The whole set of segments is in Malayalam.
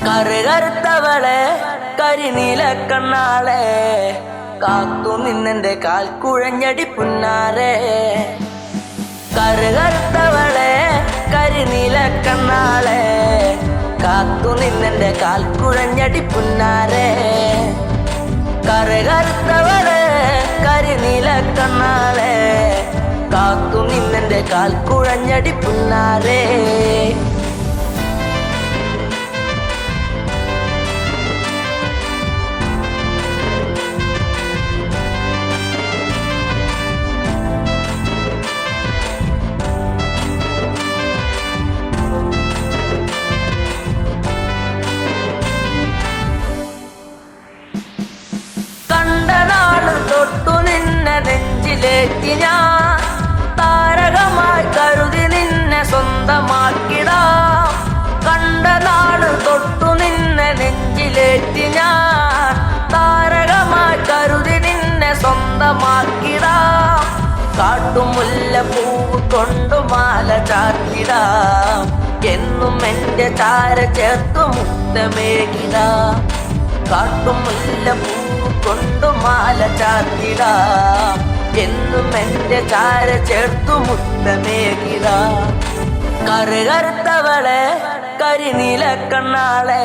കറുകറുത്തവളെ കരിനീല കണ്ണാളെ കാത്തു നിന്നെന്റെ കാൽ കുഴഞ്ഞടി പുന്നാരെ. കറുകറുത്തവളെ കരിനീല കണ്ണാളെ കാത്തു നിന്നെന്റെ കാൽ കുഴഞ്ഞടി പുന്നാരെ. കറുകറുത്തവളെ കരിനീല കണ്ണാളെ കാത്തു നിന്നെന്റെ കാൽ കുഴഞ്ഞടി പുന്നാരെ. തൊട്ടു നിന്നെ നെഞ്ചിലേറ്റി ഞാൻ താരകമായി കരുതി നിന്നെ സ്വന്തമാക്കിടാം. കണ്ട നാട് തൊട്ടു നിന്നെ നെഞ്ചിലേറ്റി ഞാൻ താരകമായി കരുതി നിന്നെ സ്വന്തമാക്കിടാം. കാട്ടുമുല്ല പൂവ് കൊണ്ടു മാല ചാർത്തിടാം. എന്നും എന്റെ ചാര ചേർത്തു മുത്തമേകിടാം. കാട്ടുമുല്ല പൂവ് കൊണ്ടു മാല ചാർത്തിടാം. എന്നും എന്റെ ചാര ചേർത്തു മുത്തമേകിടാം. കറുകറുത്തവളെ കരിനീല കണ്ണാളെ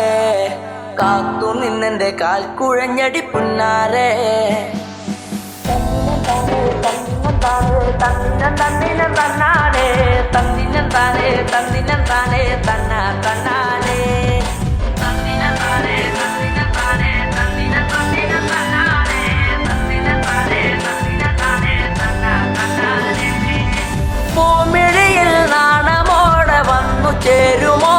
കാത്തു നിന്നെന്റെ കാൽ കുഴഞ്ഞടി പുന്നാരെ. തന്നിനം തന്നാനേ തന്നിനം താനേ തന്നിനം താനേ തന്ന തന്നാനേ തന്നിനം താനേ തന്നിനം താനേ തന്നിനം തന്നിനം തന്നാനേ തന്നിനം താനേ തന്നിനം താനേ തന്ന തന്നാനേ. പൂമിഴിയിൽ നാണമോടെ വന്നു ചേരുമോ?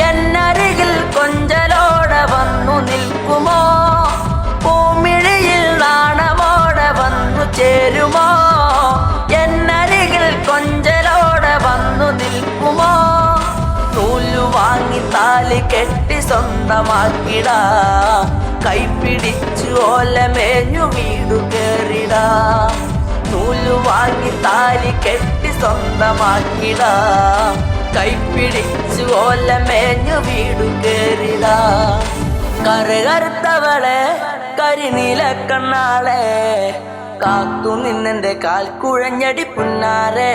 എന്നരികിൽ കൊഞ്ചലോടെ വന്നു നിൽക്കുമോ? പൂമിഴിയിൽ നാണമോടെ വന്നു ചേരുമോ? എന്നരികിൽ കൊഞ്ചലോടെ വന്നു നിൽക്കുമോ? നൂലു വാങ്ങി താലി കെട്ടി സ്വന്തമാക്കിടാം. കൈപ്പിടിച്ചു ഓലമേഞ്ഞു വീടു കേറിടാം. നൂലു വാങ്ങി താലി കെട്ടി സ്വന്തമാക്കിടാം. കൈപ്പിടിച്ചു ഓലമേഞ്ഞു വീടു കേറിടാം. കറുകറുത്തവളെ കരിനീല കണ്ണാളെ കാത്തു നിന്നെന്റെ കാൽ കുഴഞ്ഞടി പുന്നാരെ.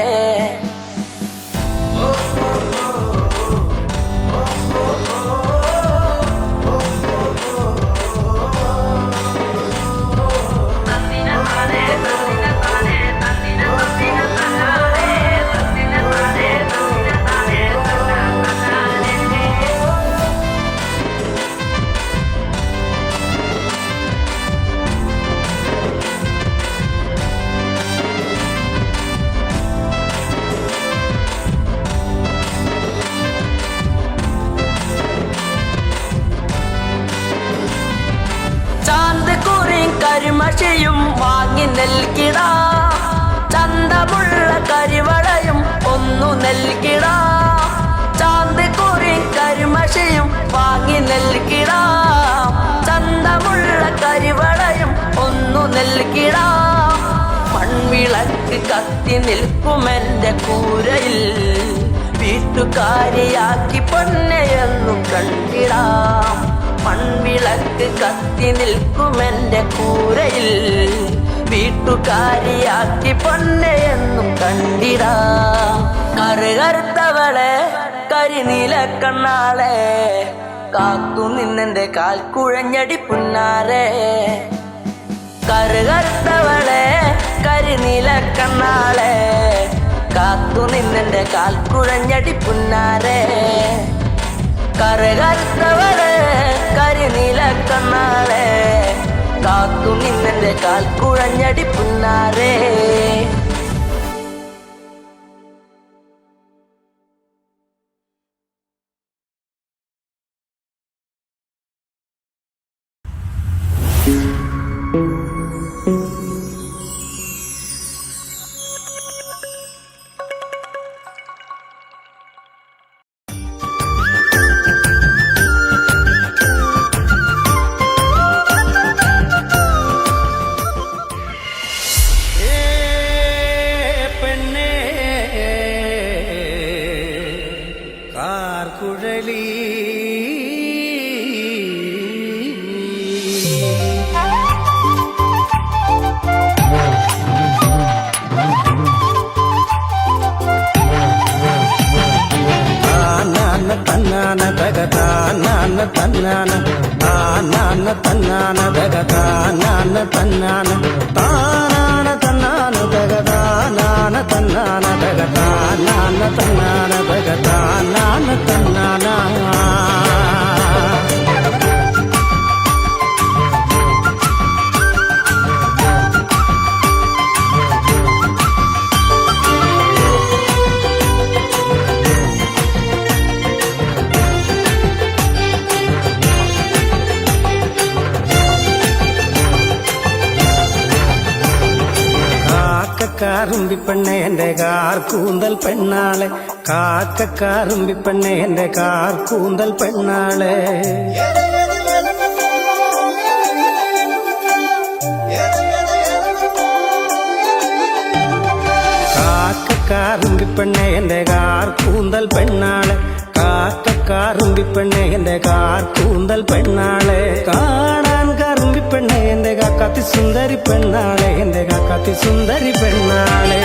കരിമഷിയും വാങ്ങി നൽകിടാം. ചന്തമുള്ള കരിവളയും ഒന്നു നൽകിടാം. ചാന്തിക്കുറി കരിമഷിയും വാങ്ങി നൽകിടാം. ചന്തമുള്ള കരിവളയും ഒന്നു നൽകിടാം. മൺവിളക്ക് കത്തി നിൽക്കുമെന്റെ കൂരയിൽ വീട്ടുകാരിയാക്കി പൊന്നെയെന്നു കണ്ടിടാം. മൺവിളക്ക് കത്തി നിൽക്കുമെന്റെ കൂരയിൽ വീട്ടുകാരിയാക്കി പൊന്നെയെന്നും കണ്ടിടാം. കറുകറുത്തവളെ കരിനീല കണ്ണാളെ കാത്തു നിന്നെന്റെ കാൽ കുഴഞ്ഞടി പുന്നാരെ. കറുകറുത്തവളെ കരിനീല കണ്ണാളെ കാത്തു നിന്നെന്റെ കാൽ കുഴഞ്ഞടി പുന്നാരെ. കറുകറുത്തവളെ കരിനീല കണ്ണാളെ കാത്തു നിന്നെന്റെ കാൽ കുഴഞ്ഞടി പുന്നാരെ. കുഴലി തന്നാന താനാന തന്നാന തക താനാന തന്നാന താനാന തന്നാന തക താനാന തന്നാന തക താനാന തന്നാന തക താനാന തന്നാന കാക്കക്കാറുമ്പിപ്പെണ്ണെ എന്റെ കാർ കൂന്തൽ പെണ്ണാളെ കാക്കക്കാറുമ്പിപ്പെണ്ണെ എന്റെ കാർ കൂന്തൽ പെണ്ണാളെ കാക്കക്കാറുമ്പിപ്പെണ്ണെ എന്റെ കാർ കൂന്തൽ പെണ്ണാളെ കാക്കക്കാറുമ്പിപ്പെണ്ണെ എന്റെ കാർ കൂന്തൽ പെണ്ണാളെ കാണാൻ കറുമ്പിപ്പെണ്ണെ എന്റെ കാക്കാത്തി സുന്ദരി പെണ്ണാളെ എന്റെ കാക്കാത്തി സുന്ദരി പെണ്ണാളെ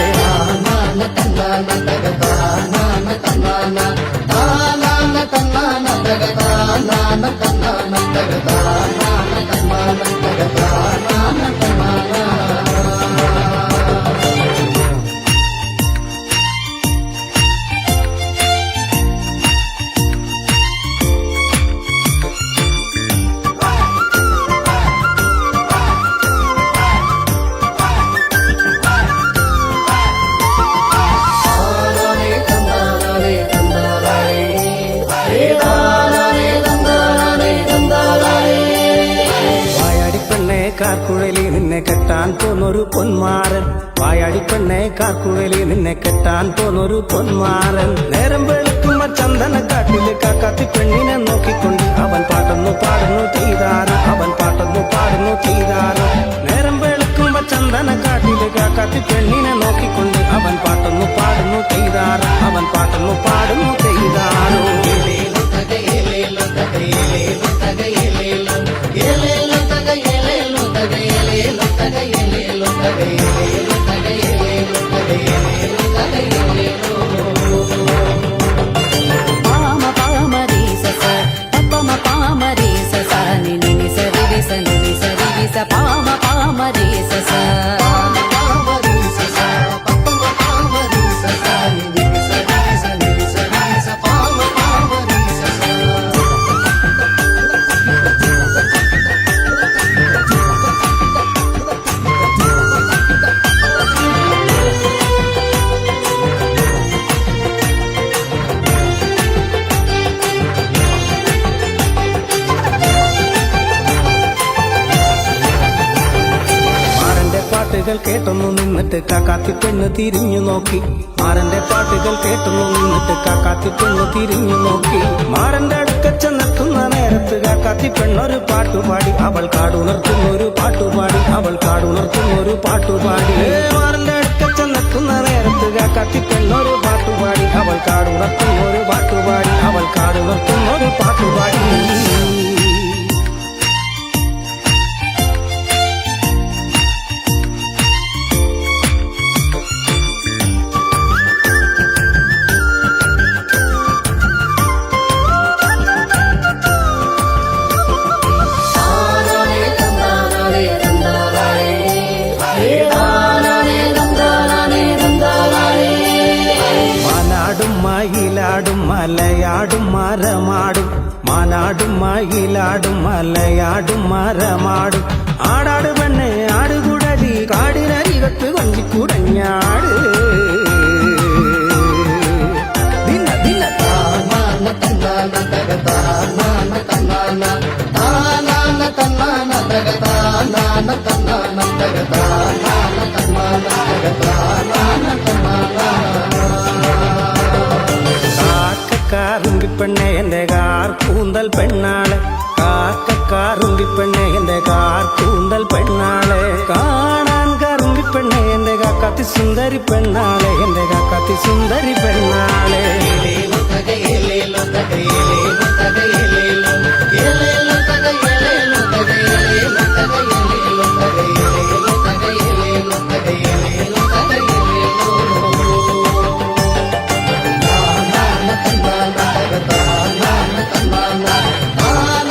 കാർക്കുഴലി നിന്നെ കെട്ടാൻ പോന്നൊരു പൊന്മാരൻ വായാടിപ്പെണ്ണെ കാർക്കുഴലി നിന്നെ കെട്ടാൻ പോന്നൊരു പൊന്മാരൻ നേരം വെളുക്കുമ്പോ ചന്ദനക്കാട്ടില് കാക്കാത്തി പെണ്ണിനെ നോക്കിക്കൊണ്ട് അവൻ പാട്ടൊന്നു പാടുന്നു ചെയ്താരോ അവൻ പാട്ടൊന്നു പാടുന്നു ചെയ്താരോ നേരം വെളുക്കുമ്പോ ചന്ദനക്കാട്ടില് കാക്കാത്തി പെണ്ണിനെ നോക്കിക്കൊണ്ട് അവൻ പാട്ടൊന്നു പാടുന്നു ചെയ്താരോ അവൻ പാട്ടൊന്നു പാടുന്നു ചെയ്താരോ പാട്ടുകൾ കേട്ടൊന്നു നിന്നിട്ട് കാക്കാത്തി പെണ്ണ് തിരിഞ്ഞു നോക്കി മാറന്റെ പാട്ടുകൾ കേട്ടൊന്നു നിന്നിട്ട് കാക്കാത്തി പെണ്ണ് തിരിഞ്ഞു നോക്കി മാറന്റെ അടുക്ക ചെന്നെത്തുന്ന നേരത്ത് കാക്കാത്തി പെണ്ണൊരു പാട്ടുപാടി അവൾ കാടുണർത്തുന്നൊരു പാട്ടുപാടി അവൾ കാടുണർത്തുന്നൊരു പാട്ടുപാടി മാറന്റെ അടുക്ക ചെന്നെത്തുന്ന നേരത്ത് കാക്കാത്തി പെണ്ണൊരു പാട്ടുപാടി അവൾ കാടുണർത്തുന്നൊരു പാട്ടുപാടി അവൾ കാടുണർത്തുന്നൊരു പാട്ടുപാടി മയിലാടും മലയാടും മരമാടും മാനാടും മയിലാടും മലയാടും മരമാടും ആടാട് പെണ്ണെ ആടുകുടലി കാടിനരികത്ത് കൊഞ്ചിക്കുടഞ്ഞാട് ദിന ദിന താന തന്നാന തക താന തന്നാന താന തന്നാന തക താന തന്നാന തക താന തന്നാന തക താന തന്നാന കാക്കക്കാറുമ്പിപ്പെണ്ണെ എന്റെ കാർ കൂന്തൽ പെണ്ണാളെ കാക്കക്കാറുമ്പിപ്പെണ്ണെ എന്റെ കാർ കൂന്തൽ പെണ്ണാളെ കാണാൻ കറുമ്പിപ്പെണ്ണെ എന്റെ കാക്കാത്തി സുന്ദരി പെണ്ണാളെ എന്റെ കാക്കാത്തി സുന്ദരി പെണ്ണാളെ na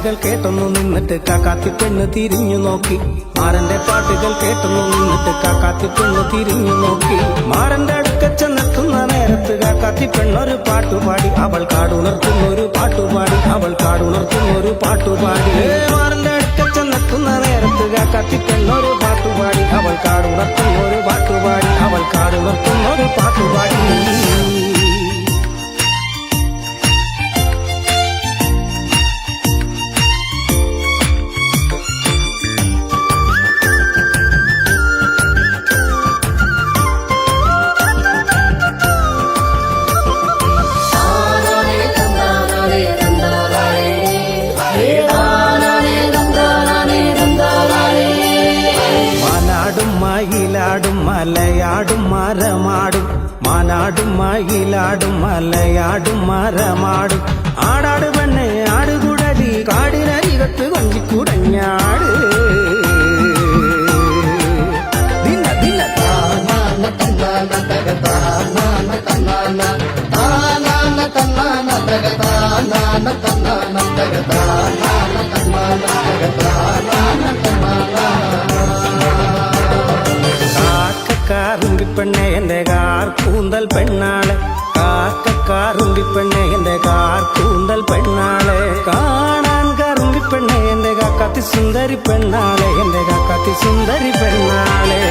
പാട്ടുകൾ കേട്ടൊന്നു നിന്നിട്ട് കാക്കാത്തി പെണ്ണ് തിരിഞ്ഞു നോക്കി മാരന്റെ പാട്ടുകൾ കേട്ടൊന്നു നിന്നിട്ട് കാക്കാത്തി പെണ്ണ് തിരിഞ്ഞു നോക്കി മാരന്റെ അടുക്ക ചെന്നെത്തുന്ന നേരത്ത് കാക്കാത്തി പെണ്ണൊരു പാട്ടുപാടി അവൾ കാടുണർത്തുന്നൊരു പാട്ടുപാടി അവൾ കാടുണർത്തുന്നൊരു പാട്ടുപാടി മാരന്റെ അടുക്ക ചെന്നെത്തുന്ന നേരത്ത് കാക്കാത്തി പെണ്ണൊരു പാട്ടുപാടി അവൾ കാടുണർത്തുന്നൊരു പാട്ടുപാടി അവൾ കാടുണർത്തുന്നൊരു പാട്ടുപാടി മയിലാടും മലയാടും മരമാടും മാനാടും മയിലാടും മലയാടും മരമാടും ആടാട് പെണ്ണെ ആടുകുടലി കാടിനരികത്ത് കൊഞ്ചിക്കുടഞ്ഞാട് ദിന ദിന കാറുമ്പിപ്പെണ്ണെ എന്റെ കാർ കൂന്തൽ പെണ്ണാളെ കാറുമ്പിപ്പെണ്ണെ എന്റെ കാർ കൂന്തൽ പെണ്ണാളെ കാണാൻ കാറുമ്പിപ്പെണ്ണെ എന്റെ കാക്കാത്തി സുന്ദരി പെണ്ണാളെ എന്റെ കാക്കാത്തി സുന്ദരി പെണ്ണാളെ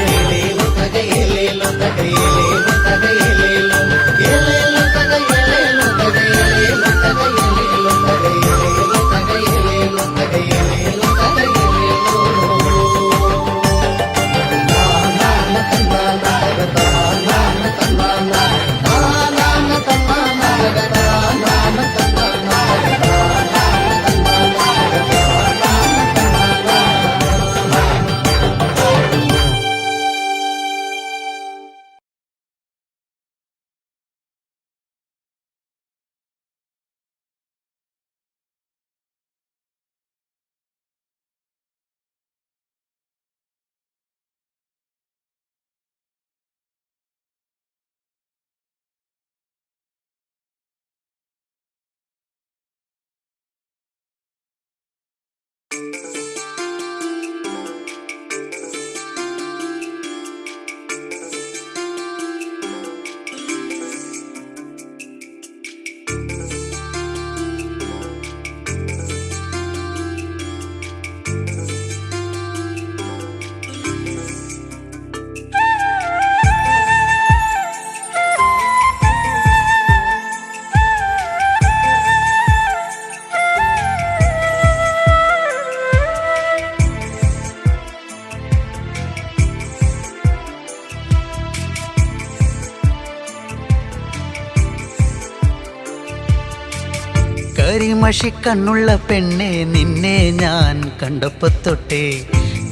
കരിമഷിക്കണ്ണുള്ള പെണ്ണെ നിന്നെ ഞാൻ കണ്ടപ്പോ തൊട്ടേ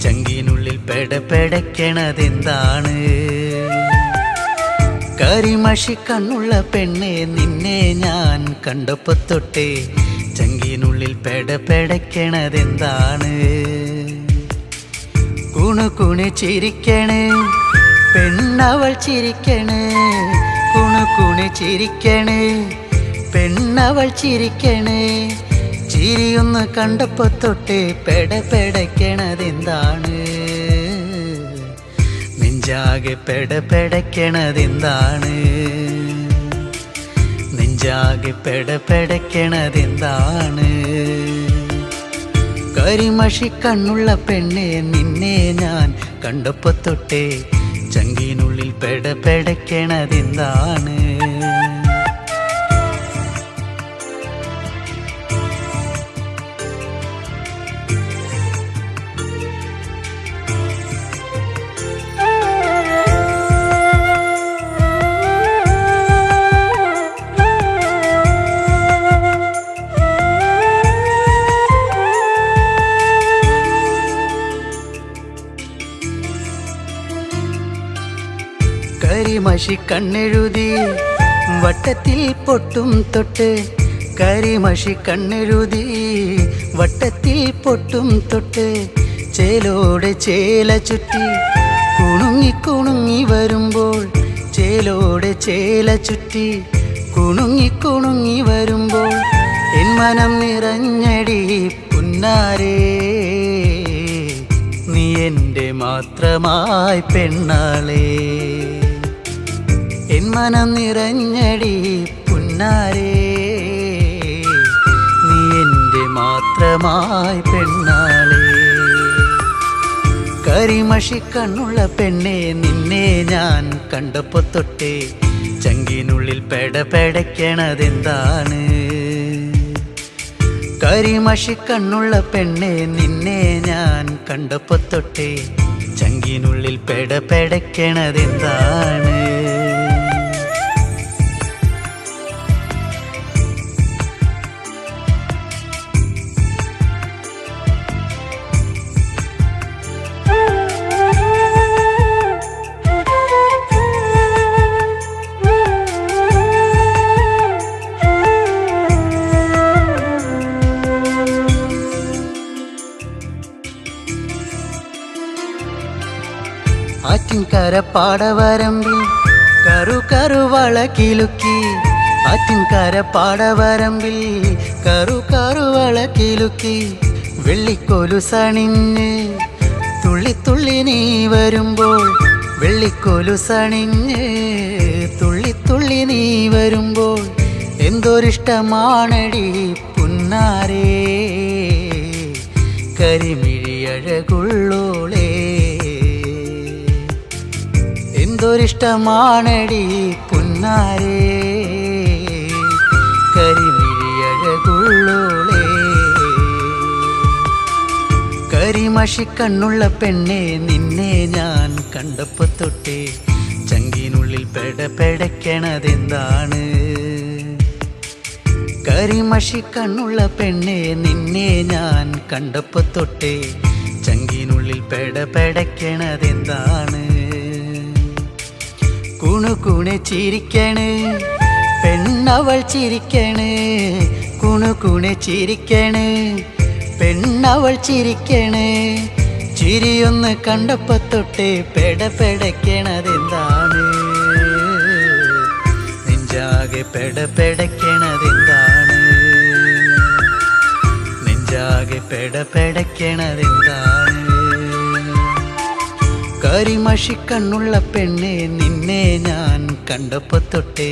ചങ്കിനുള്ളിൽ പെടപ്പെടയ്ക്കണതെന്താണ് കരിമഷിക്കണ്ണുള്ള പെണ്ണെ നിന്നെ ഞാൻ കണ്ടപ്പോ തൊട്ടേ ചങ്കിനുള്ളിൽ പെടപ്പെടയ്ക്കണതെന്താണ് കുണുകുണു ചിരിക്കണേ പെണ്ണവൾ ചിരിക്കണേ കുണുകുണു ചിരിക്കണേ പെണ്ണവൾ ചിരിക്കണേ ചിരിയൊന്ന് കണ്ടപ്പോ തൊട്ടേ പെടപ്പെടയ്ക്കണതെന്താണ് നെഞ്ചാകെ പെടപ്പെടയ്ക്കണതെന്താണ് നെഞ്ചാകെ പെടപ്പെടയ്ക്കണതെന്താണ് കരിമഷിക്കണ്ണുള്ള പെണ്ണെ നിന്നെ ഞാൻ കണ്ടപ്പോ തൊട്ടേ ചങ്കിനുള്ളിൽ പെടപ്പെടയ്ക്കണതെന്താണ് കരിമഷിക്കണ്ണെഴുതി വട്ടത്തിൽ പൊട്ടും തൊട്ട് കരിമഷിക്കണ്ണെഴുതി വട്ടത്തിൽ പൊട്ടും തൊട്ട് ചേലോടെ ചേല ചുറ്റി കുണുങ്ങി കുണുങ്ങി വരുമ്പോൾ ചേലോടെ ചേല ചുറ്റി കുണുങ്ങി കുണുങ്ങി വരുമ്പോൾ എൻ മനം നിറഞ്ഞടി പുന്നാരേ നീ എൻ്റെ മാത്രമായി പെണ്ണാളേ എൻ മനം നിറഞ്ഞടി പുന്നാരേ നീ എൻ്റെ മാത്രമായി പെണ്ണാളേ കരിമഷി കണ്ണുള്ള പെണ്ണെ നിന്നെ ഞാൻ കണ്ടപ്പോ തൊട്ടേ ചങ്കിനുള്ളിൽ പെടപെടയ്ക്കണതെന്താണ് കരിമഷി കണ്ണുള്ള പെണ്ണെ നിന്നെ ഞാൻ കണ്ടപ്പോ തൊട്ടേ ചങ്കിനുള്ളിൽ പെടപെടയ്ക്കണതെന്താണ് ആറ്റിൻകര പാടവരമ്പിൽ കറുകറുവള കിലുക്കി ആറ്റിൻകര പാടവരമ്പിൽ കറുകറുവള കിലുക്കി വെള്ളിക്കൊലുസണിഞ്ഞ് തുള്ളിത്തുള്ളി നീ വരുമ്പോൾ വെള്ളിക്കൊലുസണിഞ്ഞ് തുള്ളിത്തുള്ളി നീ വരുമ്പോൾ എന്തൊരിഷ്ടമാണടി പുന്നാരേ കരിമിഴിയഴകുള്ളോളേ എന്തൊരിഷ്ടമാണടി പുന്നാരേ കരിമിഴിയഴകുള്ളോളേ കരിമഷി കണ്ണുള്ള പെണ്ണെ നിന്നെ ഞാൻ കണ്ടപ്പോ തൊട്ടേ ചങ്കിനുള്ളിൽ പെടപെടയ്ക്കണതെന്താണ് കരിമഷി കണ്ണുള്ള പെണ്ണെ നിന്നെ ഞാൻ കണ്ടപ്പോ തൊട്ടേ ചങ്കിനുള്ളിൽ പെടപെടയ്ക്കണതെന്താണ് കുണുകുണെ ചിരിക്കണ് പെണ്ണവൾ ചിരിക്കണ് കുണുകുണെ ചിരിക്കണ് പെണ്ണവൾ ചിരിക്കണ് ചിരിയൊന്ന് കണ്ടപ്പോ തൊട്ടേ പെടപെടയ്ക്കണതെന്താണ് നെഞ്ചാകെ പെടപെടയ്ക്കണതെന്താണ് നെഞ്ചാകെ പെടപെടയ്ക്കണതെന്താണ് കരിമഷി കണ്ണുള്ള പെണ്ണെ നിന്നെ ഞാൻ കണ്ടപ്പോ തൊട്ടേ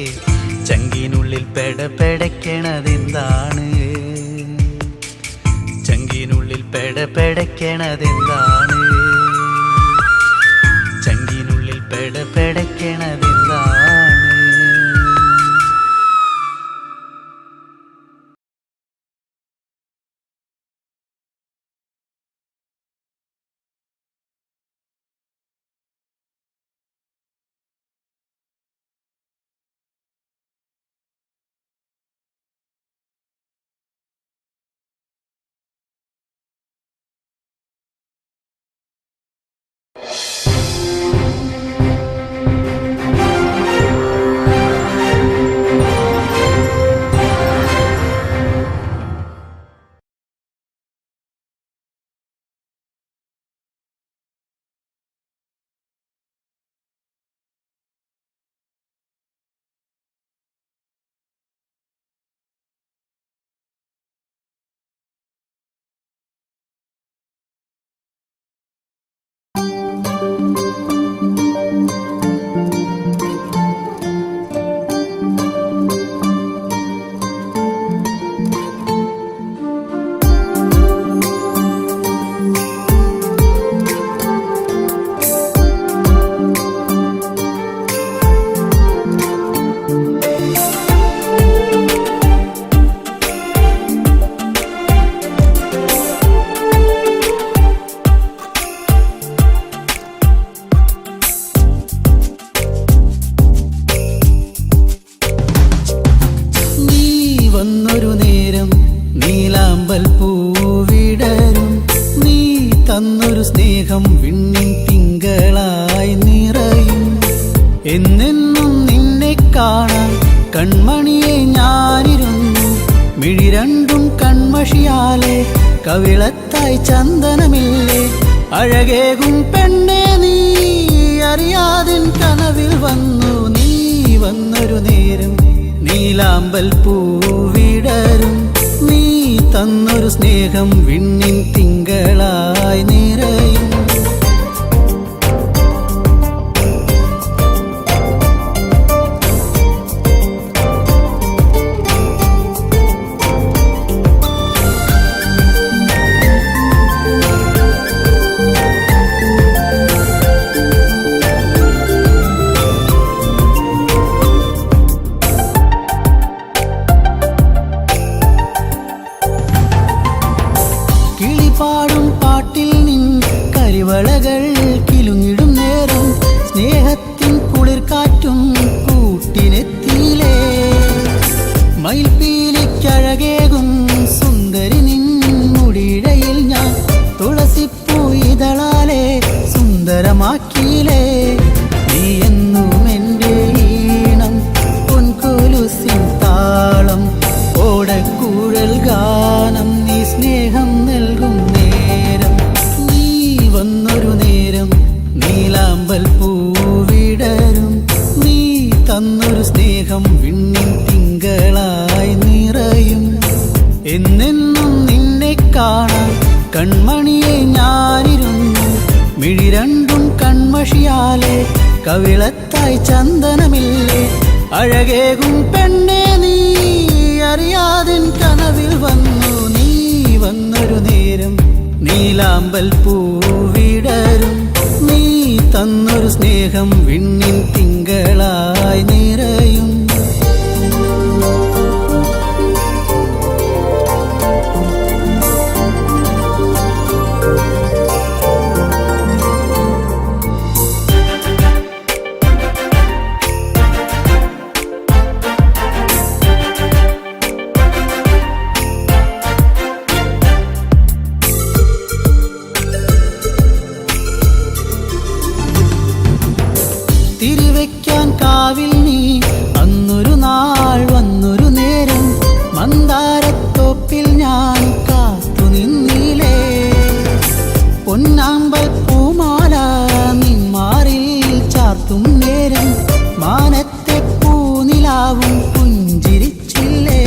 ചങ്കിനുള്ളിൽ പെടപെടയ്ക്കണതെന്താണ് ചങ്കിനുള്ളിൽ പെടപെടയ്ക്കണതെന്താണ് ചങ്കിനുള്ളിൽ പെടപെടയ്ക്കണതെന്താണ് സ്നേഹം വിണ്ണിൻ തിങ്കളായി നിറയും. എന്നെന്നും നിന്നെ കാണാൻ കൺമണിയെ ഞാനിരുന്നു. മിഴി രണ്ടും കൺമഷിയാലെ കവിളത്തായി ചന്ദനമില്ലേ. അഴകേകും പെണ്ണെ നീ അറിയാതിൻ കനവിൽ വന്നു. നീ വന്നൊരു നേരം നീലാമ്പൽ പൂവിടരും. നീ തന്നൊരു സ്നേഹം വിണ്ണിൻ തിങ്കളായി നിറയും. കിളിപാടും പാട്ടിൽ നിൻ കരിവളകൾ കിലുങ്ങിടും നേരം സ്നേഹത്തിൻ കുളിർക്കാറ്റും കൂട്ടിനെത്തിയിലേ. മയിൽപ്പീലിക്കഴകേകും സുന്ദരി നിൻ മുടിയിഴയിൽ ഞാൻ തുളസിപ്പൂ ഇതളാലെ സുന്ദരമാക്കിയിലേ. നീ എന്നും എൻ്റെ ഈണം പൊൻകൊലുസിൻ താളം ഓടക്കൂഴൽ ഗാനം നീ സ്നേഹം നൽകും നേരം. നീ വന്നൊരു നേരം നീലാമ്പൽ പൂവിടരും. നീ തന്നൊരു സ്നേഹം വിണ്ണിൻ തിങ്കളായി നിറയും. എന്നെന്നും നിന്നെ കാണാൻ കൺമണിയെ ഞാനിരുന്നു. മിഴി രണ്ടും കൺമഷിയാലെ കവിളത്തായി ചന്ദനമില്ലേ. അഴകേകും പെണ്ണെ നീ അറിയാതിൻ കനവിൽ വന്നു. നീ വന്നൊരു നേരം നീലാമ്പൽ പൂവിടരും. നീ തന്നൊരു സ്നേഹം വിണ്ണിൻ തിങ്കളായി നിറയും. തിരിവെക്കാൻ കാവിൽ നീ അന്നൊരു നാൾ വന്നൊരു നേരം മന്ദാരത്തോപ്പിൽ ഞാൻ കാത്തു നിന്നിലേ. പൊന്നാമ്പൽ പൂമാല നിന്മാറിൽ ചാർത്തും നേരം മാനത്തെ പൂനിലാവും പുഞ്ചിരിച്ചില്ലേ.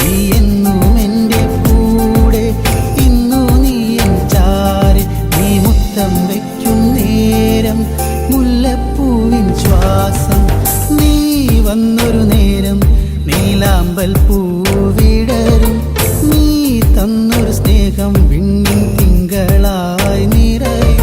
നീ എന്നും എൻ്റെ കൂടെ ഇന്നു നീ എൻ ചാരെ. നീ മുത്തം വയ്ക്കും നേരം മുല്ലപ്പൂവിൻ ശ്വാസം. നീ വന്നൊരു നേരം നീലാമ്പൽ പൂവിടരും. നീ തന്നൊരു സ്നേഹം വിണ്ണിൻ തിങ്കളായി നിറയും.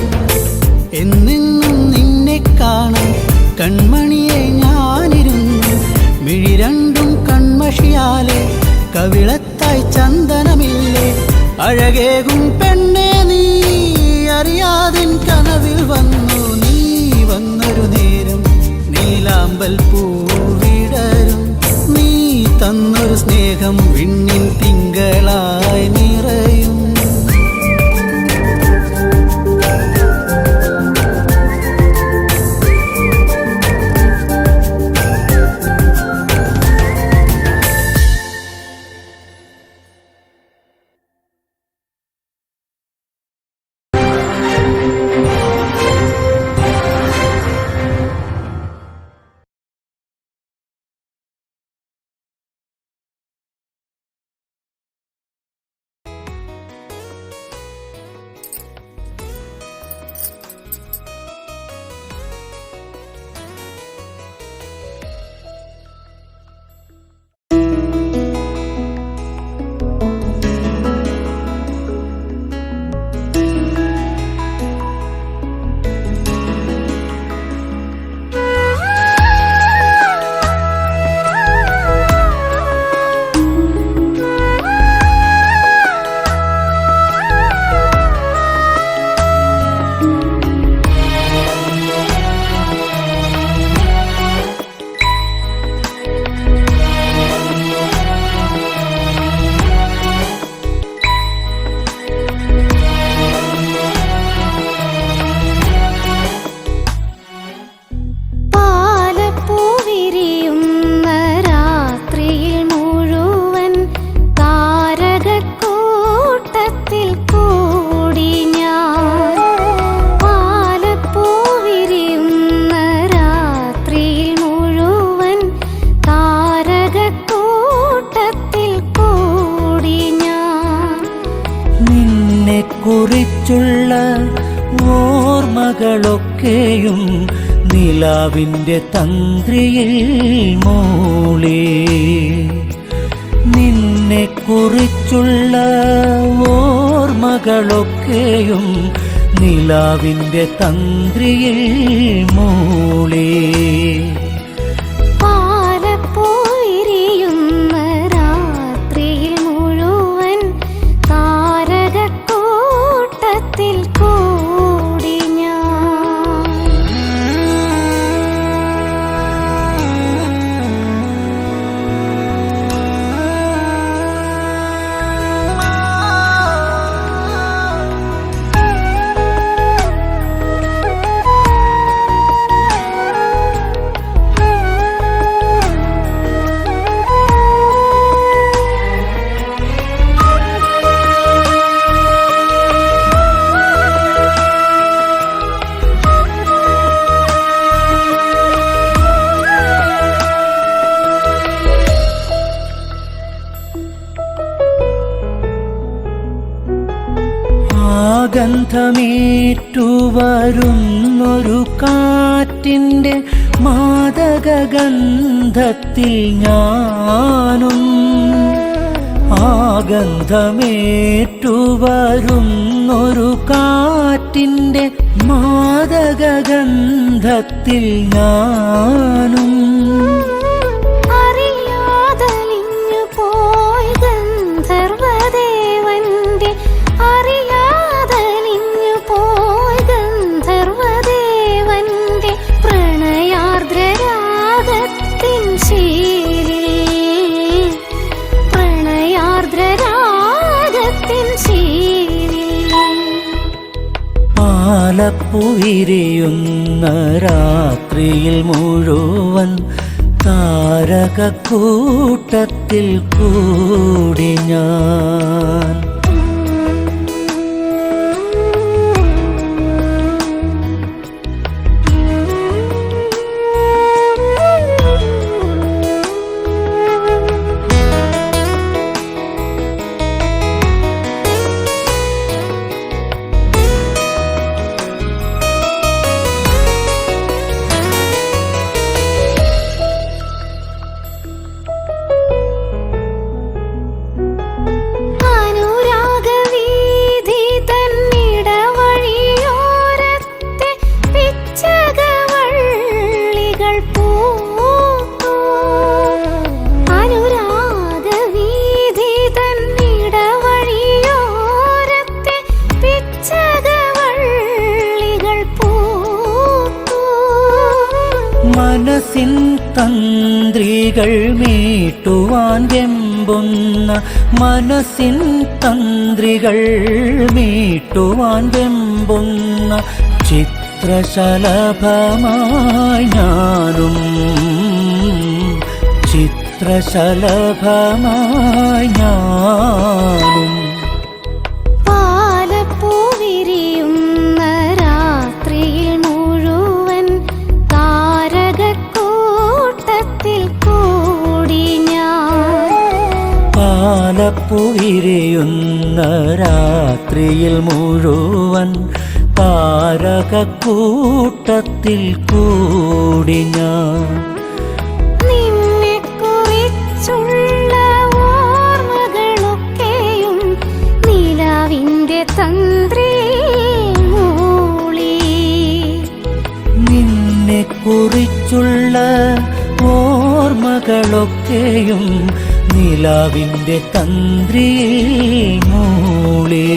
ഓർമ്മകളൊക്കെയും നിലാവിൻ്റെ തന്ത്രിയിൽ മൂളി. നിന്നെക്കുറിച്ചുള്ള ഓർമ്മകളൊക്കെയും നിലാവിൻ്റെ തന്ത്രിയിൽ മൂളി. പാലപ്പോയിരിയുന്ന രാത്രിയിൽ മുഴുവൻ താരകക്കൂട്ടത്തിൽ കൂടി ഞാൻ. ഗന്ധമേറ്റു വരുന്നൊരു കാറ്റിൻ്റെ മാദകഗന്ധത്തിൽ ഞാനും. ഗന്ധമേറ്റു വരുന്നൊരു കാറ്റിൻ്റെ മാദകഗന്ധത്തിൽ ഞാനും. അറിയാതലിഞ്ഞു പോയി ഗന്ധർവദേവന്റെ അറിയാതലിഞ്ഞു പോയി ഗന്ധർവദേവന്റെ പ്രണയാർദ്രരാഗത്തിൻ ശീലിൽ പ്രണയാർദ്രരാഗത്തിൻ ശീലിൽ. പാലപ്പുവിരിയുന്ന രാത്രിയിൽ മുഴുവൻ താരകക്കൂട്ടത്തിൽ കൂടി ഞാൻ. മനസ്സിൻ തന്ത്രികൾ മീട്ടുവാൻ വെമ്പുന്ന മനസ്സിൻ തന്ത്രികൾ മീട്ടുവാൻ വെമ്പുന്ന ചിത്രശലഭമായി ഞാനും. ചിത്രശലഭമായി ഞാനും. പാലപ്പൂവിരിയുന്ന രാത്രിയിൽ മുഴുവൻ താരകക്കൂട്ടത്തിൽ കൂടി ഞാൻ. പാലപ്പുവിരിയുന്ന രാത്രിയിൽ മുഴുവൻ താരകക്കൂട്ടത്തിൽ കൂടി ഞാൻ. നിന്നെക്കുറിച്ചുള്ള ഓർമ്മകളൊക്കെയും നിലാവിന്റെ തന്ത്രിയിൽ മൂളി. നിന്നെക്കുറിച്ചുള്ള ഓർമ്മകളൊക്കെയും നിലാവിൻ്റെ തന്ത്രിയിൽ മൂളി.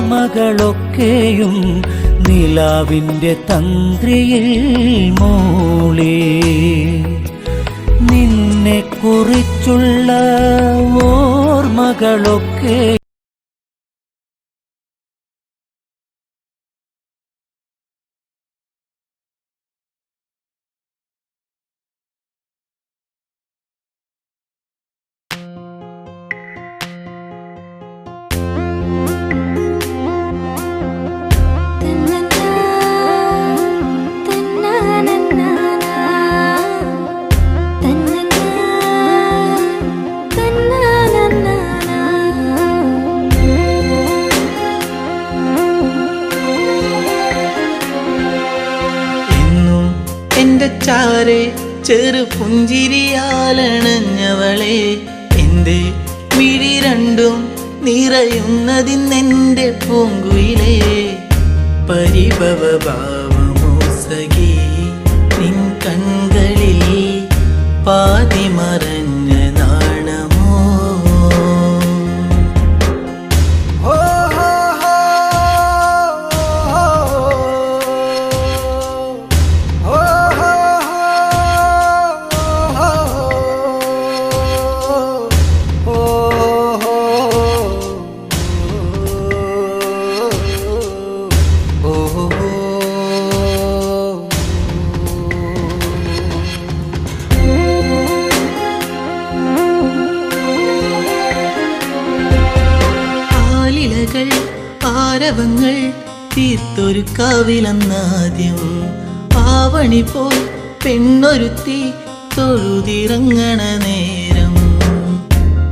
ഓർമ്മകളൊക്കെയും നിലാവിൻ്റെ തന്ത്രിയിൽ മൂളി നിന്നെ കുറിച്ചുള്ള ഓർമ്മകളൊക്കെ എന്റെ ചാരെ ചെറു പുഞ്ചിരിയാലണഞ്ഞവളെ എന്റെ മിഴി രണ്ടും നിറയുന്നതിന്നെന്റെ പൂങ്കുയിലേ പരിഭവ ഭാവമോ സഖി നിൻ കൺകളിൽ പാതി മറഞ്ഞ നാണമോ ആരവങ്ങൾ തീർത്തൊരു കാവിലെന്നാദ്യം ആവണി പോൽ പെണ്ണൊരുത്തി തൊഴുതിറങ്ങണ നേരം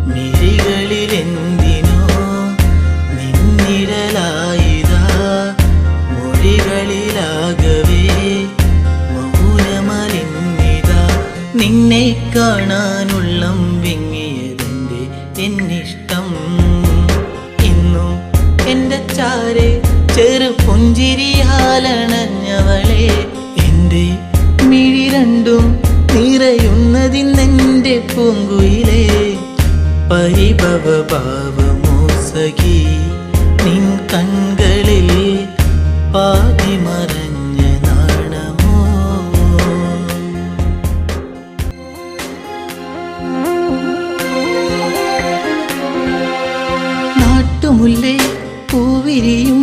മിഴികളിലെന്തിനോ നിന്നിഴലായിതാ മൊഴികളിലാകവേ മൗനമലിന്നിതാ നിന്നെ കാണാനുള്ളം വിങ്ങിയതെന്റെ എന്നിഷ്ടം എന്റെ ചാരെ ചെറു പുഞ്ചിരിയാലണഞ്ഞവളെ എന്റെ മിഴി രണ്ടും നിറയുന്നതിന്നെന്റെ പൂങ്കുയിലേ പരിഭവ ഭാവമോ സഖി നിൻ കൺകളിൽ പാതി മറഞ്ഞ നാണമോ നാട്ടുമുല്ലേ പൂവിരിയും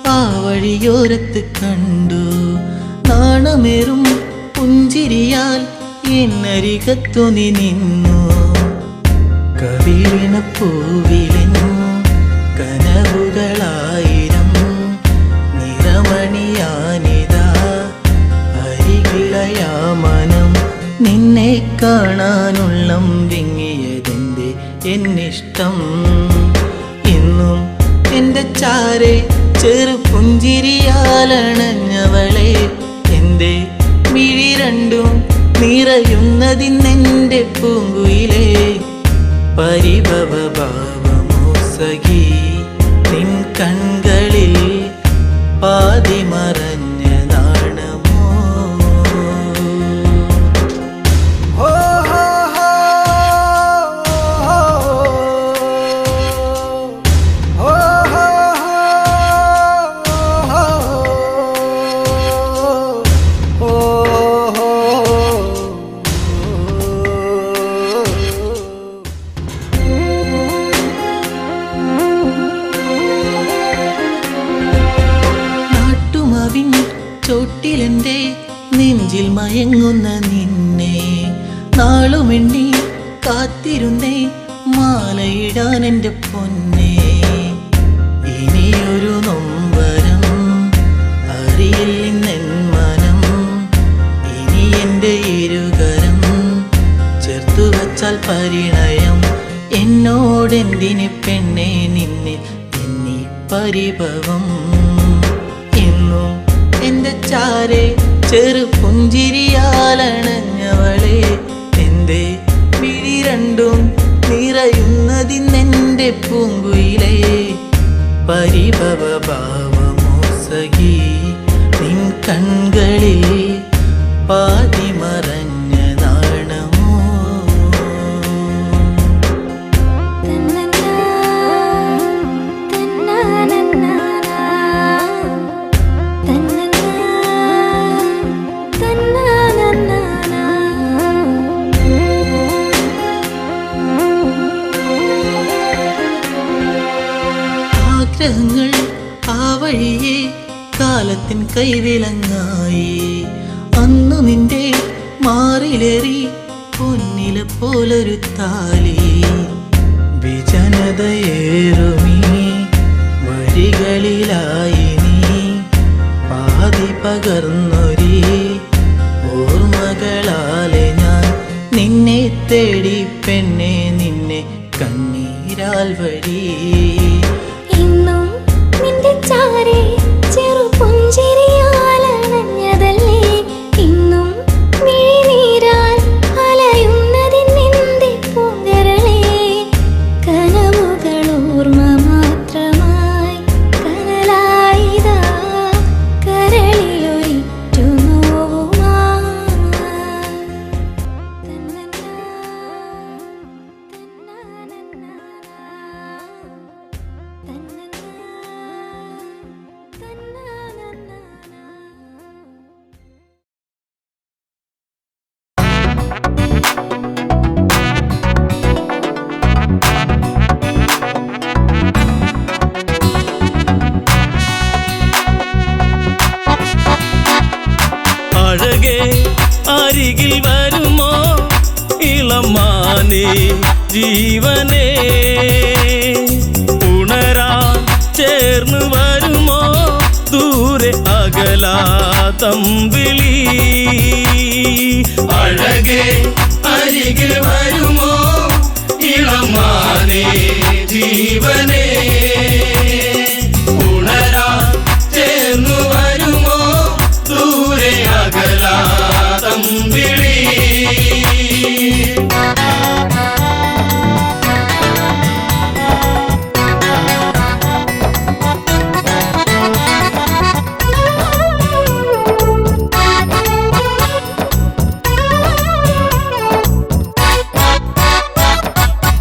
ആ വഴിയോരത്ത് കണ്ടു നാണമേറും പുഞ്ചിരിയാൽ എന്നരികത്തു നീ നിന്നു കവിളിന പൂവിലെന്നു കനവുകളായിരം നിറമണിയാനിതാ അരികിളയാ മനം നിന്നെ കാണാനുള്ളം വിങ്ങിയതെന്റെ എന്നിഷ്ടം ഇന്നും എന്റെ ചാരെ ചെറു പുഞ്ചിരിയാലണഞ്ഞവളെ എന്റെ മിഴി രണ്ടും നിറയുന്നതിന്നെന്റെ പൂങ്കുയിലേ പരിഭവ ഭാവമോ സഖി നിൻ കൺകളിൽ പാതി മറഞ്ഞ നാണമോ ചോട്ടിലെന്റെ നെഞ്ചിൽ മയങ്ങുന്ന നിന്നെ നാളുമെണ്ണി കാത്തിരുന്നേ മാലയിടാൻ എൻ്റെ പൊന്നെ ഇനിയൊരു നൊമ്പരം അറിയില്ലെന്നെൻ മനം ഇനി എൻ്റെ ഇരുകരം ചേർത്തു വച്ചാൽ പരിണയം എന്നോടെന്തിന് പെണ്ണെ നിന്നിൽ എന്നീ പരിഭവം എന്നും എന്റെ ചാരെ ചെറു പുഞ്ചിരിയാലണഞ്ഞവളെ എന്റെ മിഴി രണ്ടും നിറയുന്നതിന്നെന്റെ പൂങ്കുയിലേ പരിഭവ ഭാവമോ സഖി നിൻ കൺകളിൽ പാതി മറഞ്ഞ നാണമോ തന്നനാ വഴിയെ കാലത്തിൻ കൈവിലങ്ങായി അന്നു നിന്റെ മാറിലേറി പൊന്നില പോലൊരു താലി വിജനതയേറുമീ വഴികളിലായി നീ പാതി പകർന്നൊരി ഓർമ്മകളാലെ ഞാൻ നിന്നെ തേടി പെണ്ണെ നിന്നെ കണ്ണീരാൽ വഴി ഇന്നും നിന്റെ ചാരേ ചെറു പുഞ്ചിരിയാലണഞ്ഞതല്ലേ ഇന്നും മിഴിനീരാൽ അലയുന്നതിനെന്റെ പൂങ്കരളേ കനവുകൾ ഓർമ്മ മാത്രമായി കനലായിതാ കരളിലൊരിറ്റു അഴകേ അരികിൽ വരുമോ ഇളമാനേ ജീവനേ ഉണരാൻ ചേർന്ന് വരുമോ ദൂരെ അകലാ തമ്പിളി അഴകേ അരികിൽ വരുമോ ഇളമാനേ ജീവനേ ഉണരാൻ ചേർന്ന് വരുമോ ദൂരെ അകലാ തമ്പിളി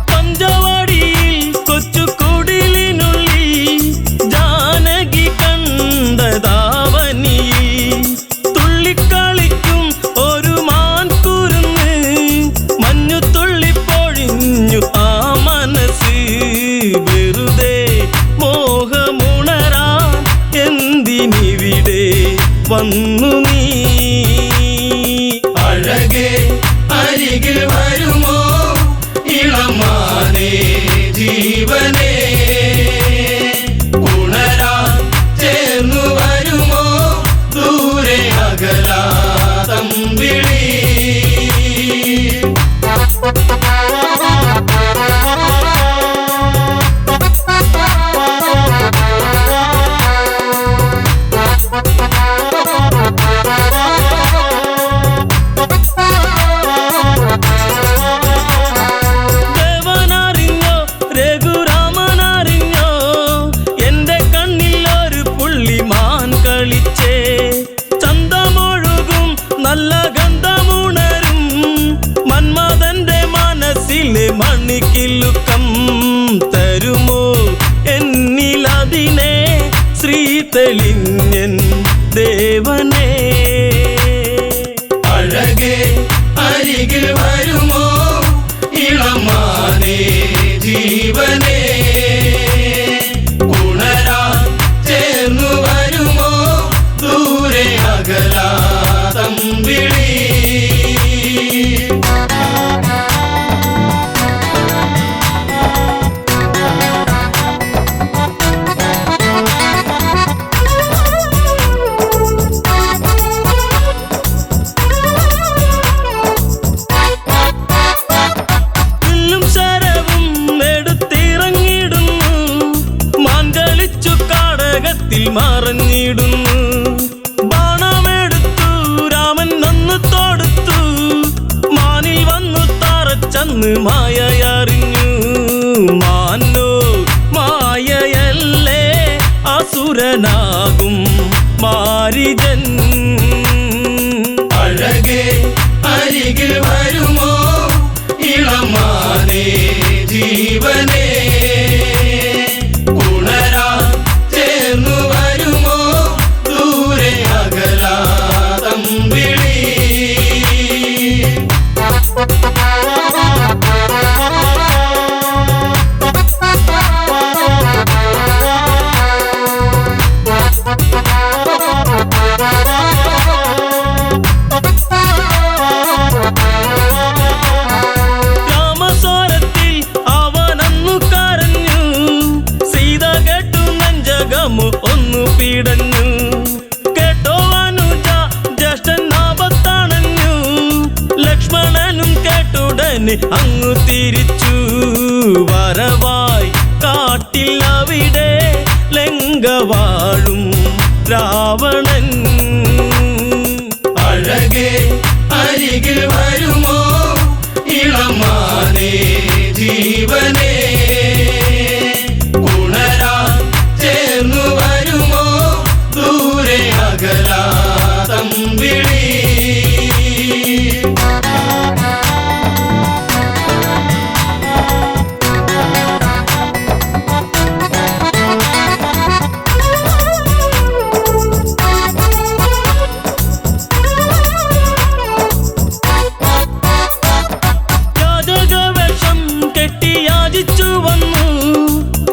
പഞ്ചവാടിയിൽ കൊച്ചുകുടിലിനുള്ളിൽ ജാനകി കണ്ടതാവനി തുള്ളിക്കളിക്കും ഒരു മാൻകുരുന്ന് മഞ്ഞു തുള്ളിപ്പൊഴിഞ്ഞു ആ മനസ്സ് വെറുതെ മോഹമുണരാൻ എന്തിനിവിടെ വന്നു നീ അഴകേ അരികിൽ വരുമോ ഇളമാനേ ജീവനേ ഉണരാൻ ചേർന്നു വരുമോ ദൂരെ അകലാ തമ്പിളി ദേവനറിഞ്ഞോ രഘുരാമനറിഞ്ഞോ എന്റെ കണ്ണിൽ ഒരു പുള്ളിമാൻ കളിച്ചേ ചന്തമൊഴുകും നല്ല ഗന്ധമുണരും മന്മഥന്റെ മനസ്സിലെ മണിക്കിലുക്കം തരുമോ എന്നിലതിനെ ശ്രീ തെളിഞ്ഞൻ ദേവനേ അഴകേ അരികിൽ വരുമോ ഇളമാനേ ജീവനേ ഉണരാൻ ചേർന്നു വരുമോ ദൂരെ അകലാ തമ്പിളി വില്ലും ശരവും എടുത്തിറങ്ങിടുന്നു മാൻ കളിച്ചു കാടകത്തിൽ മറഞ്ഞിടുന്നു ബാണമെടുത്തു രാമൻ ഒന്ന് തൊടുത്തു മാനിൽ വന്നു തറച്ചന്ന് മായയറിഞ്ഞു മാനോ മായയല്ലേ അസുരനാകും മാരിജൻ അഴകേ അരികിൽ വരുമോ ഇളമാനേ ജീവനേ ഉണരാൻ ചേർന്നു വരുമോ ദൂരെ അകലാ തമ്പിളി പിടഞ്ഞു. കേട്ടോ അനുജ ജ്യേഷ്ഠൻ ആപത്താണഞ്ഞു. ലക്ഷ്മണനും കേട്ടുടനെ അങ്ങു തിരിച്ചു. വരവായി കാട്ടിൽ അവിടെ ലങ്ക വാഴും രാവണൻ. അഴകേ അരികിൽ വരുമോ ഇളമാനേ ജീവനേ, ഉണരാൻ ചേർന്നു വരുമോ ദൂരെ അകലാ തമ്പിളി.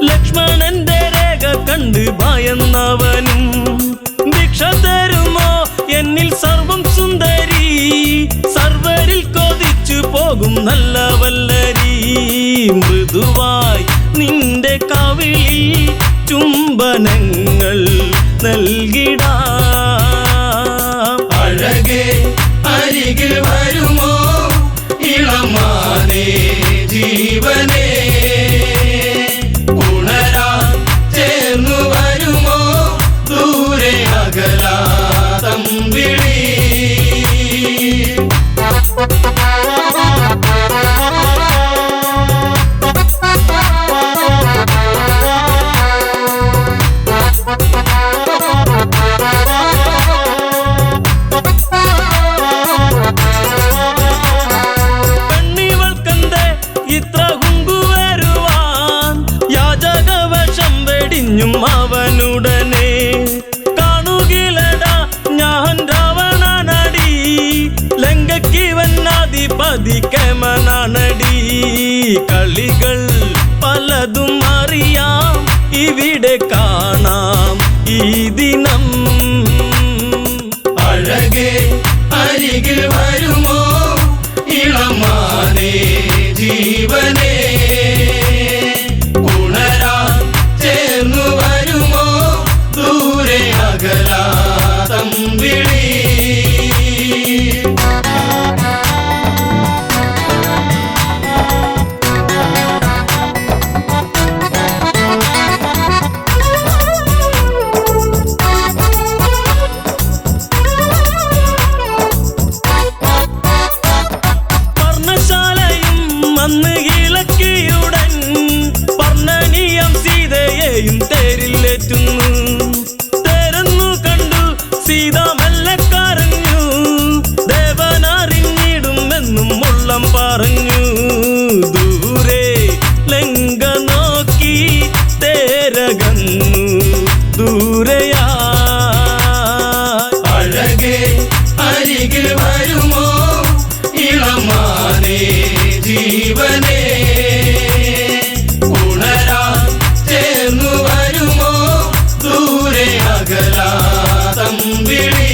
ലക്ഷ്മണന്റെ രേഖ കണ്ട് ഭയന്നവനും ഭിക്ഷ തരുമോ എന്നിൽ സർവം സുന്ദരി, സർവരിൽ കൊതിച്ചു പോകും നല്ല വല്ലരി. മൃദുവായി നിന്റെ കവിളിൽ ചുംബനങ്ങൾ നൽകിടാം. അഴകേ അരികിൽ വരുമോ ഇളമാനേ ജീവനേ, ഉണരാൻ ചേർന്നു വരുമോ ദൂരെ അകലാ തമ്പിളി. പെണ്ണിവൾക്കെന്തേ ഇത്ര ഹുങ്കുവരുവാൻ, യാചകവശം വെടിഞ്ഞും അവനുടനെ. കാണുകിലടാ ഞാൻ രാവണനടി, ലങ്കയ്ക്കിവനാധിപതി കേമനാണടി. കളികൾ പലതും അറിയാം ഇവിടെ കാണാം ഈ ദിനം. അഴകേ അരികിൽ വരുമോ ഇളമാനേ ജീവനേ, ഉണരാൻ ചേർന്നു വരുമോ ദൂരെ അകലാ തമ്പിളി. അന്ന് ഇളക്കിയുടൻ പർണനീയം സീതയെയും തേരിലേറ്റുന്നു. തേരെന്നു കണ്ടു സീത മെല്ലെ കരഞ്ഞു. ദേവനറിഞ്ഞിടുമെന്നും ഉള്ളം പറഞ്ഞു. ദൂരെ ലങ്ക നോക്കി തേരകന്നു ദൂരയാ. അഴകേ അരികിൽ വരുമോ ഇളമാനേ ജീവനേ, ഉണരാൻ ചേർന്നു വരുമോ ദൂരെ അകലാ തമ്പിളി.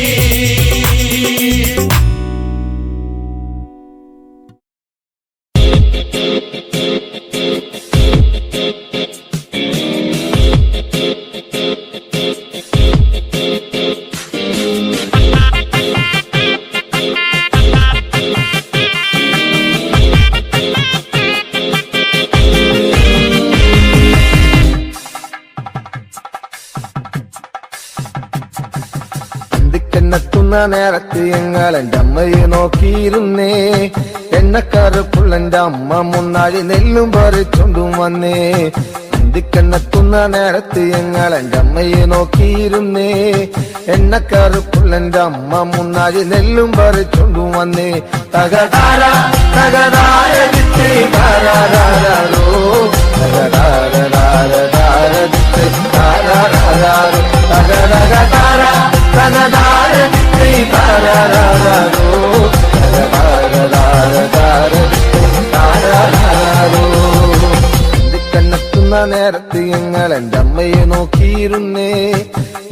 എന്നെത്തുന്ന നേരത്ത് ഞങ്ങൾ എൻ്റെ അമ്മയെ നോക്കിയിരുന്നേ. എണ്ണക്കറുപ്പുള്ളെൻ്റെ അമ്മ മുന്നാഴി നെല്ലും പറിച്ചുകൊണ്ടും വന്നേ. ഇന്ത്യക്കെന്നെത്തുന്ന നേരത്ത് ഞങ്ങൾ എൻ്റെ അമ്മയെ നോക്കിയിരുന്നേ. എണ്ണക്കറുപ്പുള്ളെൻ്റെ അമ്മ മുന്നാഴി നെല്ലും പറിച്ചുകൊണ്ടും വന്നേ. തകതാര തകതാര ദിത്തേ താരാരാരോ, തകതാര ദിത്തേ താരാരാരോ, തകതകതാര തകതാര ദിത്തേ താരാരാരോ, തകതാര ദിത്തേ താരാരാരോ. ഇതിക്കെന്നെത്തുന്ന നേരത്ത് ഞങ്ങൾ എൻ്റെ അമ്മയെ നോക്കിയിരുന്നേ.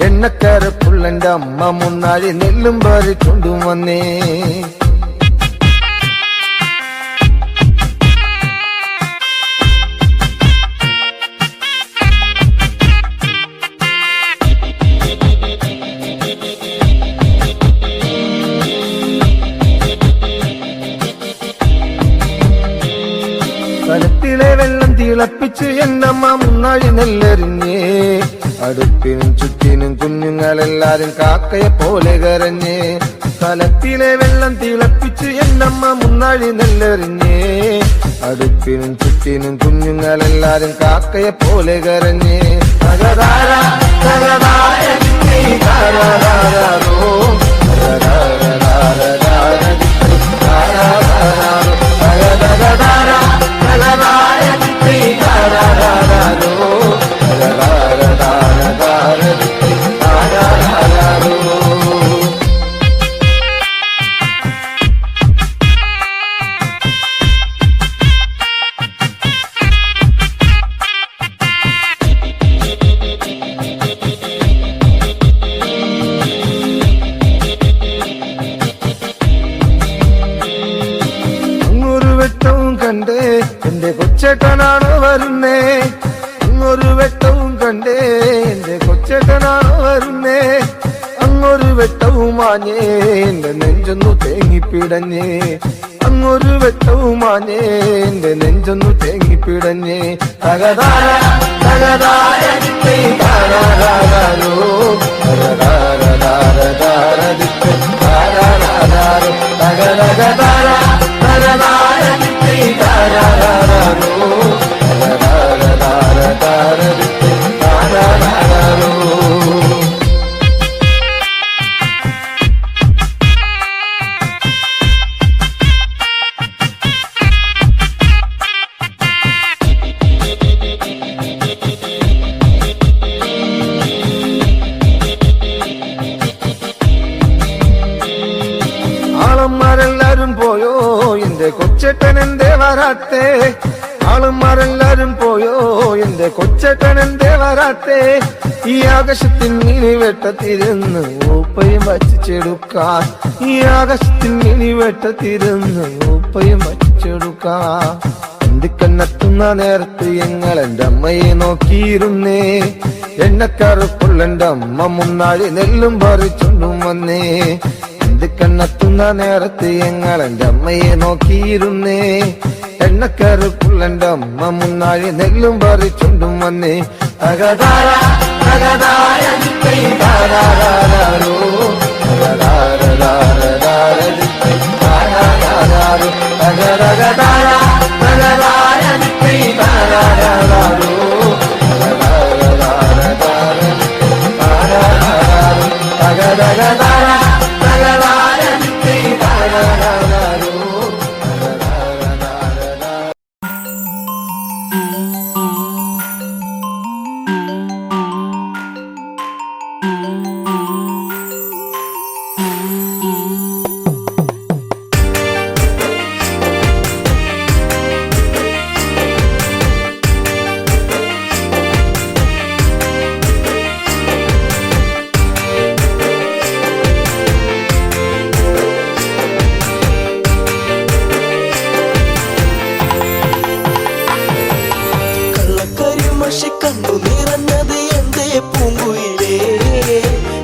എണ്ണക്കരപ്പുള്ളെൻ്റെ അമ്മ മുന്നാഴി നെല്ലും പറിച്ചുകൊണ്ടും വന്നേ. എന്നമ്മ മുന്നാഴി നെല്ലെറിഞ്ഞേ അടുപ്പിനും ചുറ്റിനും കുഞ്ഞുങ്ങളെല്ലാരും കാക്കയെ പോലെ കരഞ്ഞേ കലത്തിലെ വെള്ളം തിളപ്പിച്ച് എന്നമ്മ മുന്നാഴി നെല്ലെറിഞ്ഞേ അടുപ്പിനും ചുറ്റിനും കുഞ്ഞുങ്ങളെല്ലാരും കാക്കയെ പോലെ കരഞ്ഞേ തകതാര തകതാര ദിത്തേ താരാരാരോ തകതാര താരാരാരോ തകതകതാര തകതാര ദിത്തേ താരാരാരോ തകതാര ദിത്തേ താരാരാരോ. കണ്ടേ എന്റെ കൊച്ചേട്ടനാണോ വരുന്നേ അങ്ങൊരു വെട്ടവും കണ്ടേ എന്റെ കൊച്ചേട്ടനാണോ വരുന്നേ അങ്ങൊരു വെട്ടവും മാഞ്ഞേ എന്റെ നെഞ്ചൊന്നു തേങ്ങിപ്പിടഞ്ഞേ അങ്ങൊരു വെട്ടവും മാഞ്ഞേ എന്റെ നെഞ്ചൊന്നു തേങ്ങിപ്പിടഞ്ഞേ തകതാര തകതാര ദിത്തേ താരാരാരോ തകതാര ദിത്തേ താരാരാരോ തകതകതാര തകതാര ദിത്തേ താരാരാരോ തകതാര ദിത്തേ താരാരാരോ. ആളന്മാരെല്ലാരും പോയോ എന്റെ കൊച്ചേട്ടൻ എന്തേ വരാത്തേ ആളന്മാരെല്ലാരും പോയോ എന്റെ കൊച്ചേട്ടൻ എന്തേ വരാത്തേ ഈ ആകാശത്തിൽ മിനി വെട്ടത്തിരുന്ന് ഉപ്പയും വച്ചിച്ചെടുക്കാൻ ഈ ആകാശത്തിൽ മിനി വെട്ടത്തിരുന്ന് ഉപ്പയും വച്ചിച്ചെടുക്കാൻ എന്തിക്കന്നെത്തുന്ന നേരത്ത് ഞങ്ങൾ എന്റെ അമ്മയെ നോക്കിയിരുന്നേ എണ്ണക്കറുപ്പുള്ള എന്റെ അമ്മ മുന്നാഴി നെല്ലും പറിച്ചുണ്ടും വന്നേ കണ്ണെത്തുന്ന നേരത്ത് ഞങ്ങൾ എന്റെ അമ്മയെ നോക്കിയിരുന്നേ എണ്ണക്കറുപ്പുള്ള എന്റെ അമ്മ മുന്നാഴി നെല്ലും പറിച്ചുണ്ടും വന്നേ തകതാര തകതാര ദിത്തേ താരാരാരോ തകതാര ദിത്തേ താരാരാരോ തകതകതാര തകതാര ദിത്തേ താരാരാരോ തകതാര ദിത്തേ താരാരാരോ തകതകതാര തകതാര ദിത്തേ താരാരാരോ. കണ്ണു നിറഞ്ഞത് എന്റെ പൂങ്കുയിലേ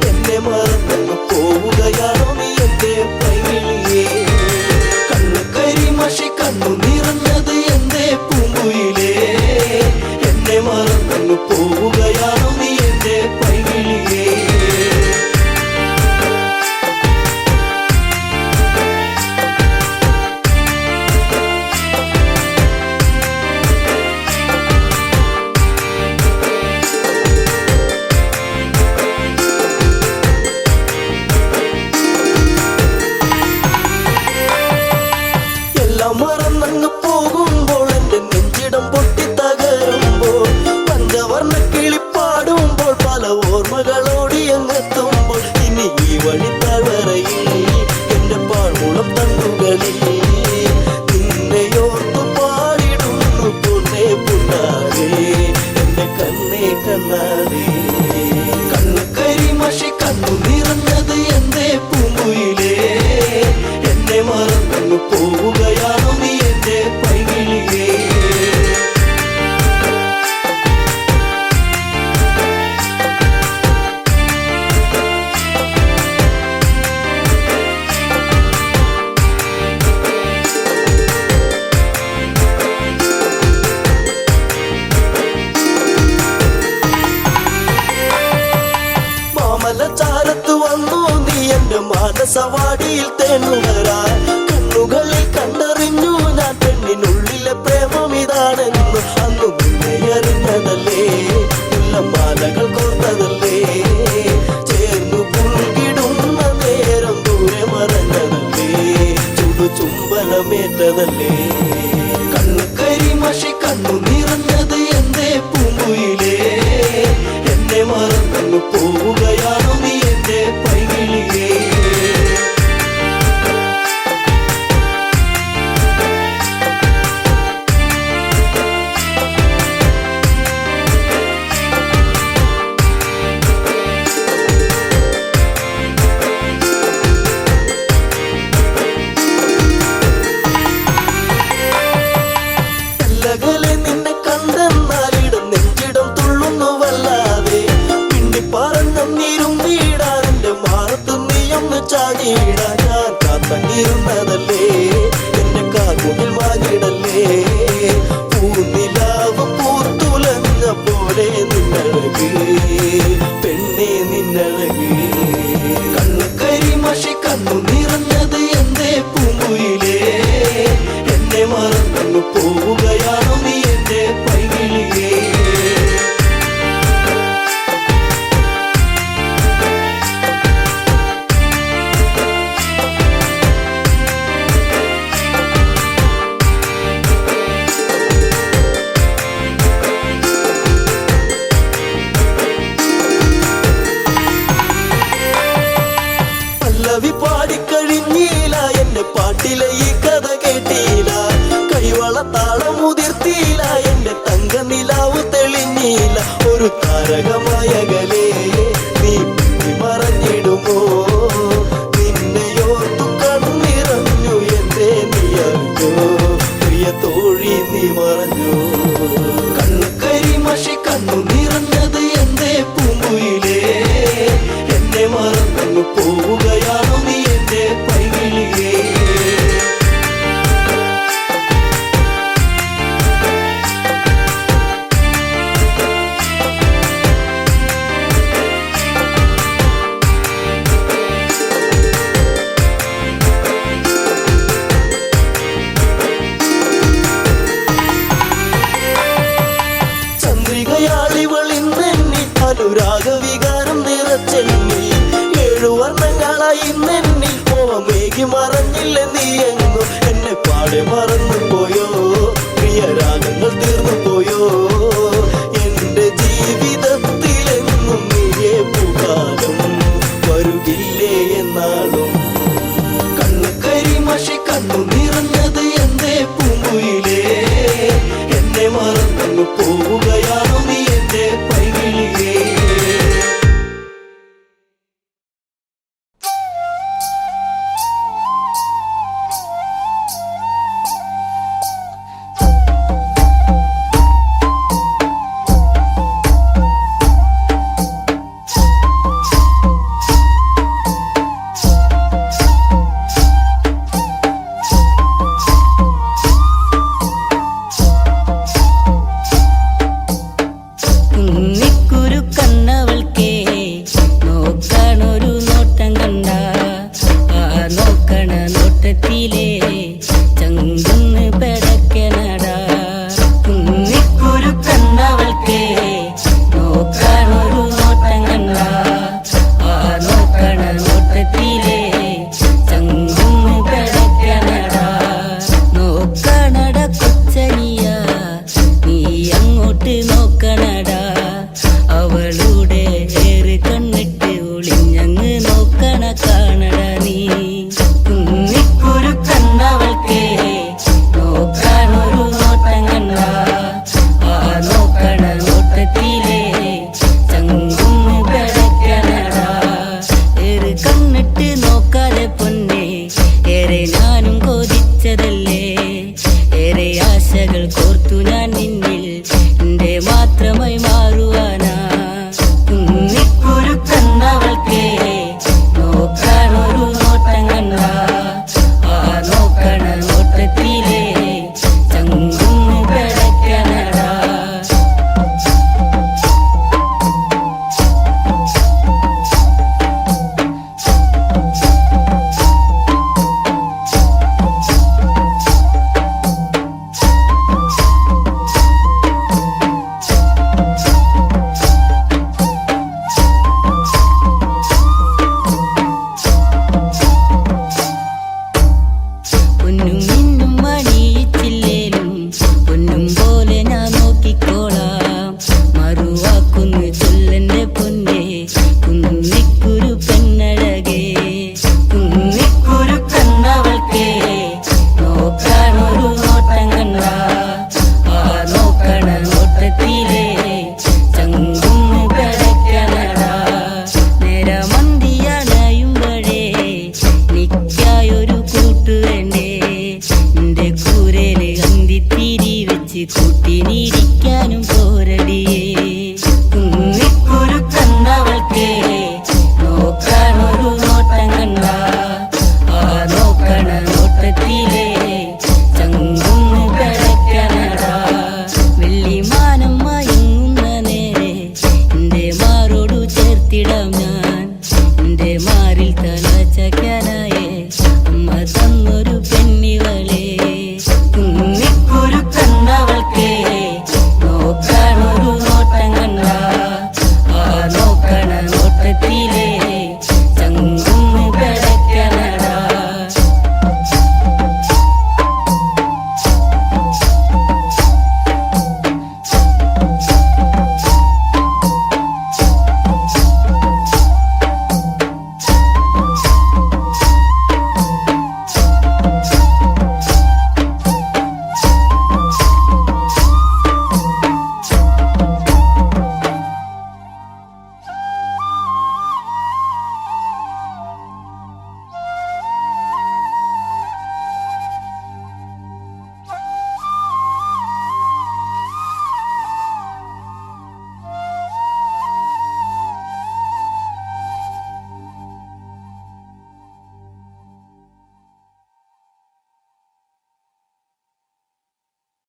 എന്നെ മറന്നു പോവുകയാണോ നീ എന്റെ പൈകിളിയേ കണ്ണുകരിമഷി കണ്ണു നിറഞ്ഞത് എന്റെ പൂങ്കുയിലേ എന്നെ മറന്നു പോവുകയാണോ നീ എന്റെ പൈകിളിയേ മറന്നങ്ങ് പോകുമ്പോൾ എന്റെ നെഞ്ചിടം പൊട്ടി തകരുമ്പോൾ പഞ്ചവർണ്ണ കിളിപ്പാടുമ്പോൾ പല ഓർമ്മകളോടി അങ്ങെത്തുമ്പോൾ ഇനി ഈ വഴി തളറയിൽ എന്റെ പാഴ്മുളം തണ്ടുകളിൽ നിന്നെയോർത്തു പാടിടുന്നു പൊന്നേ പുണ്ണാരേ എന്റെ കണ്ണേ കണ്ണാരേ കണ്ണു കരിമഷി കണ്ണു നിറഞ്ഞത് എന്റെ പൂങ്കുയിലേ എന്നെ മറന്നു പോവുകയാണോ നീ എന്റെ പൈകിളിയേ എന്റെ മാനസവാടിയിൽ തേനുകരാൻ കണ്ണുകളിൽ കണ്ടറിഞ്ഞു ഞാൻ പെണ്ണിനുള്ളിലെ പ്രേമം ഇതാണെന്ന് അന്നു നിന്നെ അറിഞ്ഞതല്ലേ മാലകൾ കോർത്തതല്ലേ ചേർന്നു പുൽകിടുന്ന നേരം ദൂരെ മറഞ്ഞതല്ലേ ചുംബനമേറ്റതല്ലേ കണ്ണു കരിമഷി കണ്ണു നിറഞ്ഞത് എന്തേ പൂങ്കുയിലേ എന്നെ മറന്നു പോവുകയാണു നീ എന്റെ പൈകിളിയേ നിന്നെ കണ്ടെന്നാലിടം നെഞ്ചിടം തുള്ളുന്നു വല്ലാതെ പിണ്ടി പറഞ്ഞിരും വീടാൻ എന്റെ മാറത്ത് നീയൊന്ന് ചാടിയിടാൻ ഞാൻ കാത്തങ്ങിരുന്നതല്ലേ എന്റെ കാർമുകിൽ വാങ്ങിടല്ലേ പൂനിലാവ് പൂത്തുലഞ്ഞ പോലെ നിന്നഴക് പെണ്ണെ നിന്നഴക് കണ്ണു കരിമഷി കണ്ണു നിറഞ്ഞത് എന്തേ പൂങ്കുയിലേ എന്നെ മറന്നു പോവുകയാണു നീ എന്റെ പൈകിളിയേ പല്ലവി പാടിക്കഴിഞ്ഞില്ല എന്റെ പാട്ടിലെ ഈ കഥ കേട്ടില്ല കൈവള താളം മുതിർത്തിയില്ല എന്റെ തങ്ക നിലാവ് തെളിഞ്ഞില്ല ഒരു താരകമായകലേ നീ മറഞ്ഞിടുമോ നിന്നെയോർത്തു കണ്ണിറഞ്ഞു എന്തേ നീ അറിഞ്ഞോ പ്രിയ തോഴി നീ മറഞ്ഞു കണ്ണു കരിമഷി കണ്ണു നിറഞ്ഞത് എന്തേ പൂങ്കുയിലേ എന്നെ മറന്നു പോ